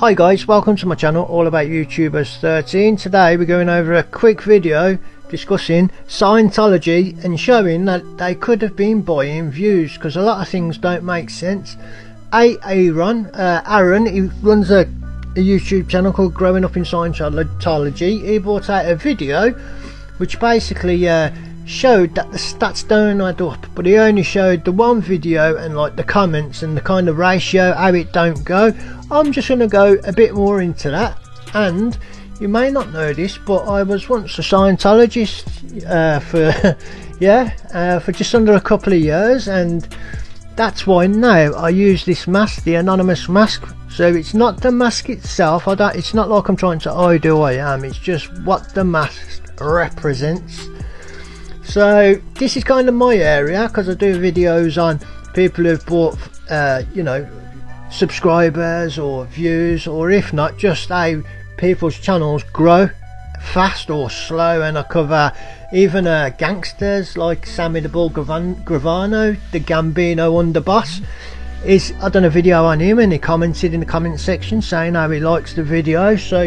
Hi guys, welcome to my channel all about YouTubers 13. Today we're going over a quick video discussing Scientology and showing that they could have been buying views because a lot of things don't make sense. Aaron, he runs a YouTube channel called Growing Up in Scientology. He brought out a video which basically showed that the stats don't add up, but he only showed the one video and like the comments and the kind of ratio, how it don't go. I'm just going to go a bit more into that. And you may not know this, but I was once a Scientologist for just under a couple of years, and that's why now I use this mask, the anonymous mask. So it's not the mask itself, it's not like I'm trying to hide who I am, it's just what the mask represents. So this is kind of my area because I do videos on people who've bought subscribers or views, or if not, just how people's channels grow fast or slow. And I cover even gangsters like Sammy the Bull Gravano, the Gambino underboss. I done a video on him and he commented in the comment section saying how he likes the video. So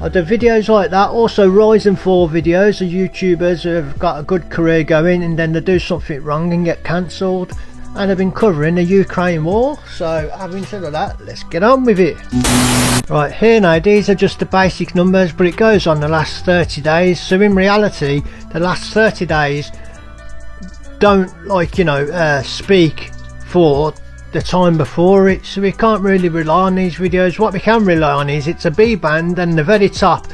I do videos like that. Also rise and fall videos of YouTubers who have got a good career going and then they do something wrong and get cancelled. And I've been covering the Ukraine war. So having said all that, let's get on with it. Right, here now, these are just the basic numbers, but it goes on the last 30 days. So in reality, the last 30 days don't speak for the time before it, so we can't really rely on these videos. What we can rely on is it's a B band, and the very top,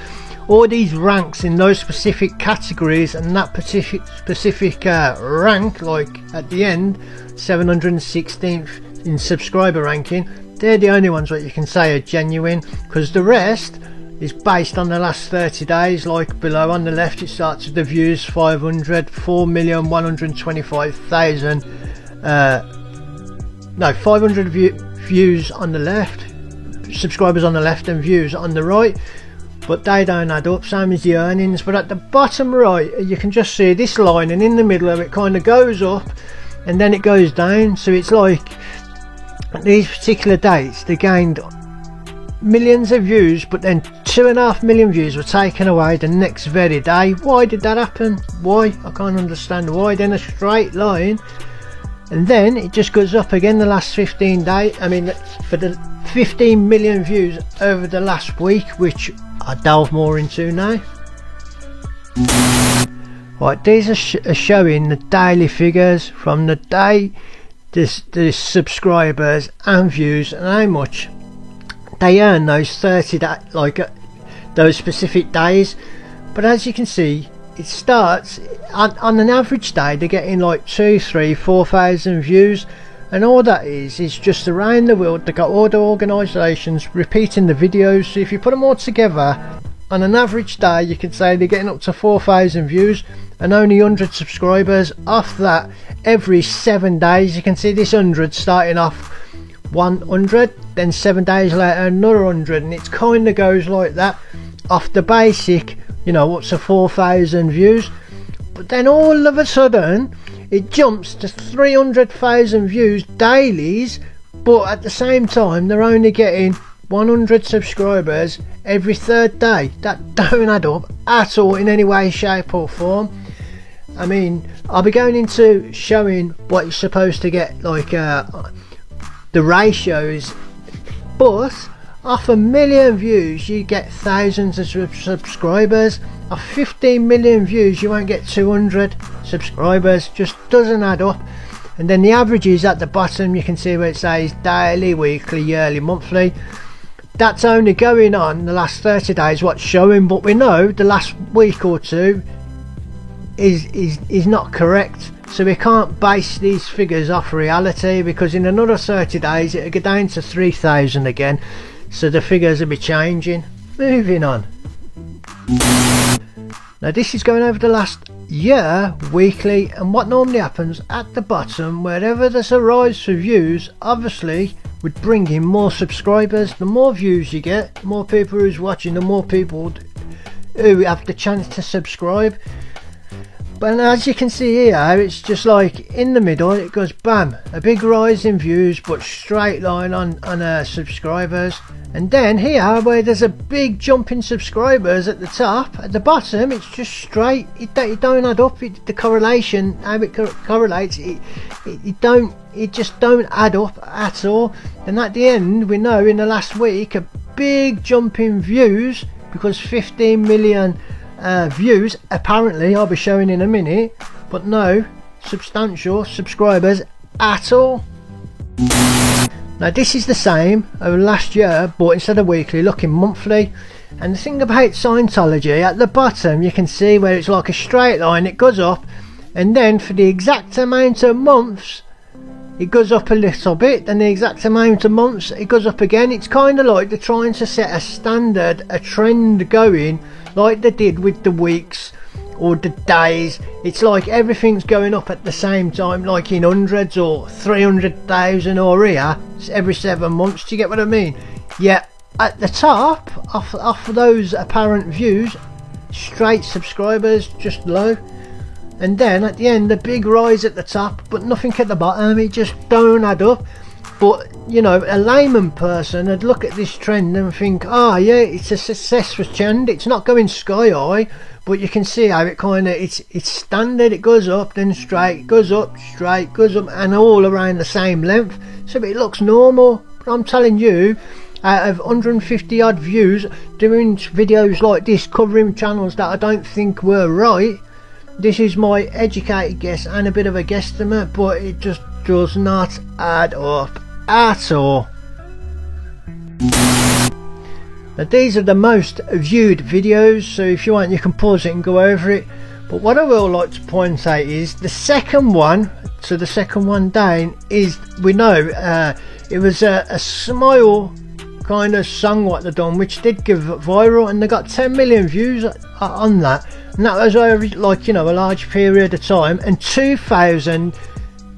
all these ranks in those specific categories, and that specific rank, like at the end 716th in subscriber ranking, they're the only ones that you can say are genuine, because the rest is based on the last 30 days. Like below on the left, it starts with the views 4,125,000 500 views on the left, subscribers on the left and views on the right, but they don't add up, same as the earnings. But at the bottom right you can just see this line, and in the middle of it kind of goes up and then it goes down. So it's like at these particular dates they gained millions of views, but then 2.5 million views were taken away the next very day. Why did that happen? Why? I can't understand why. Then a straight line, and then it just goes up again the last 15 days. I mean, for the 15 million views over the last week, which I delve more into now. Right, these are showing the daily figures from the day the subscribers and views, and how much they earn those 30 those specific days. But as you can see, it starts on an average day they're getting like 2,000, 3,000, 4,000 views, and all that is just around the world. They got all the organisations repeating the videos. So if you put them all together on an average day, you can say they're getting up to 4,000 views and only 100 subscribers. Off that, every 7 days you can see this 100 starting off 100, then 7 days later another 100, and it kind of goes like that off the basic, up to 4,000 views. But then all of a sudden it jumps to 300,000 views dailies, but at the same time they're only getting 100 subscribers every third day. That don't add up at all in any way, shape or form. I mean, I'll be going into showing what you're supposed to get, like the ratios, but off 1 million views you get thousands of subscribers. Off 15 million views you won't get 200 subscribers. Just doesn't add up. And then the averages at the bottom, you can see where it says daily, weekly, yearly, monthly. That's only going on the last 30 days what's showing, but we know the last week or two is not correct. So we can't base these figures off reality, because in another 30 days it'll go down to 3,000 again. So the figures will be changing. Moving on. Now this is going over the last year weekly, and what normally happens at the bottom, wherever there's a rise for views, obviously would bring in more subscribers. The more views you get, the more people who's watching, the more people who have the chance to subscribe. But as you can see here, it's just like in the middle it goes bam, a big rise in views but straight line on subscribers. And then here where there's a big jump in subscribers at the top, at the bottom it's just straight. It don't add up. The correlation, how it correlates, it just don't add up at all. And at the end, we know in the last week a big jump in views, because 15 million views apparently, I'll be showing in a minute, but no substantial subscribers at all. Now this is the same over last year, but instead of weekly, looking monthly. And the thing about Scientology, at the bottom you can see where it's like a straight line, it goes up, and then for the exact amount of months it goes up a little bit, and the exact amount of months it goes up again. It's kind of like they're trying to set a standard, a trend going, like they did with the weeks or the days. It's like everything's going up at the same time, like in hundreds or 300,000 or here every 7 months. Do you get what I mean? Yeah, at the top off those apparent views, straight subscribers just low, and then at the end a big rise at the top but nothing at the bottom. It just don't add up. But you know, a layman person would look at this trend and think, oh yeah, it's a successful trend, it's not going sky high, but you can see how it kind of, it's standard. It goes up, then straight, goes up, straight, goes up, and all around the same length, so it looks normal. But I'm telling you, out of 150 odd views doing videos like this, covering channels that I don't think were right, this is my educated guess and a bit of a guesstimate, but it just does not add up at all. Now these are the most viewed videos, so if you want you can pause it and go over it. But what I will like to point out is the second one, so the second one down is, we know it was a smile kind of song what they done, which did give it viral, and they got 10 million views on that, and that was over, like, you know, a large period of time, and 2,000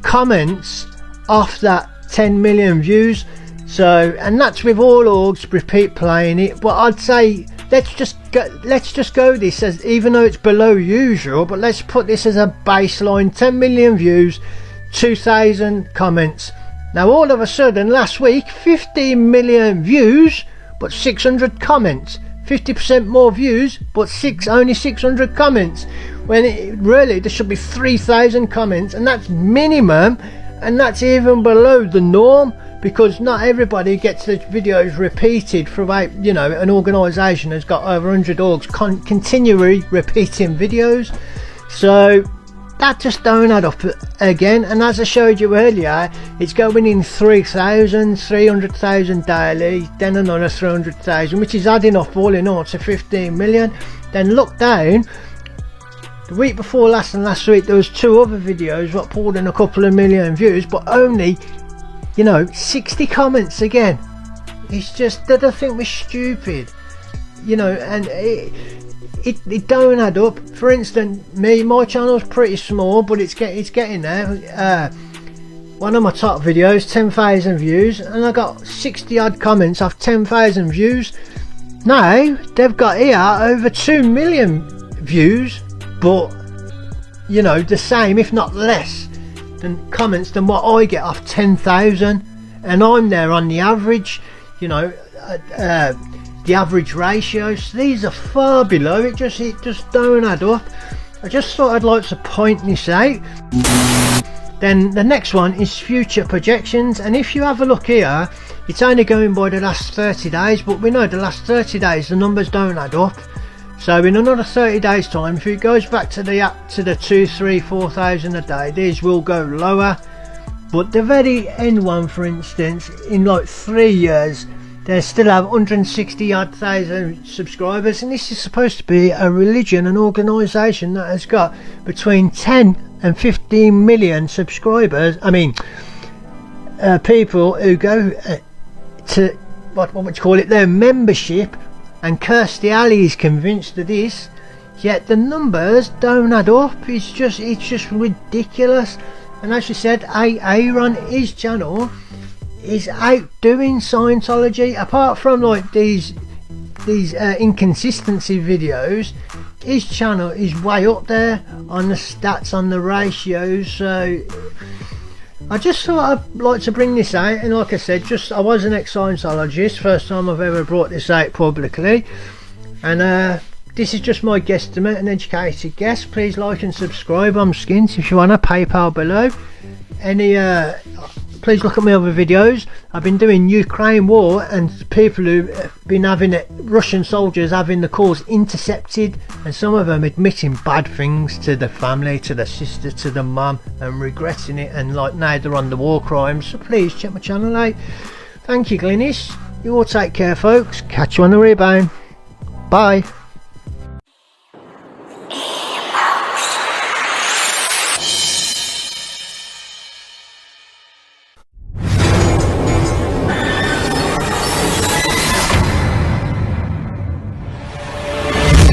comments off that 10 million views. So, and that's with all orgs repeat playing it. But I'd say let's just go this as, even though it's below usual, but let's put this as a baseline. 10 million views, 2,000 comments. Now all of a sudden last week, 15 million views but 600 comments, 50% more views but only 600 comments, when really there should be 3,000 comments, and that's minimum, and that's even below the norm, because not everybody gets the videos repeated throughout. You know, an organisation has got over 100 orgs continually repeating videos, so that just don't add up again. And as I showed you earlier, it's going in 3,000, 300,000 daily, then another 300,000, which is adding up all in all to 15 million. Then look down, the week before last and last week there was 2 other videos that pulled in a couple of million views, but only, you know, 60 comments again. It's just that I think we're stupid, you know, and it don't add up. For instance, my channel's pretty small, but it's getting there. One of my top videos, 10,000 views, and I got 60 odd comments off 10,000 views. Now they've got here over 2 million views, but you know, the same if not less than comments than what I get off 10,000, and I'm there on the average, you know, the average ratios. These are far below. It just don't add up. I just thought I'd like to point this out. Then the next one is future projections, and if you have a look here, it's only going by the last 30 days, but we know the last 30 days the numbers don't add up. So in another 30 days time, if it goes back to the 2, 3, 4,000 a day, these will go lower. But the very end one, for instance, in like 3 years, they still have 160 odd thousand subscribers, and this is supposed to be a religion, an organisation that has got between 10 and 15 million subscribers. I mean, people who go to what would you call it, their membership, and Kirsty Ally is convinced of this, yet the numbers don't add up. It's just ridiculous. And as she said, Aaron, his channel is outdoing Scientology. Apart from like these inconsistency videos, his channel is way up there on the stats, on the ratios. So I just thought I'd like to bring this out, and like I said, I was an ex-Scientologist, first time I've ever brought this out publicly, and this is just my guesstimate, an educated guess. Please like and subscribe. I'm skint. If you want a PayPal below. Please look at my other videos. I've been doing Ukraine war, and people who've been having it, Russian soldiers having the calls intercepted, and some of them admitting bad things to the family, to the sister, to the mum, and regretting it, and like now they're on the war crimes. So please check my channel out. Thank you, Glynis. You all take care, folks. Catch you on the rebound. Bye.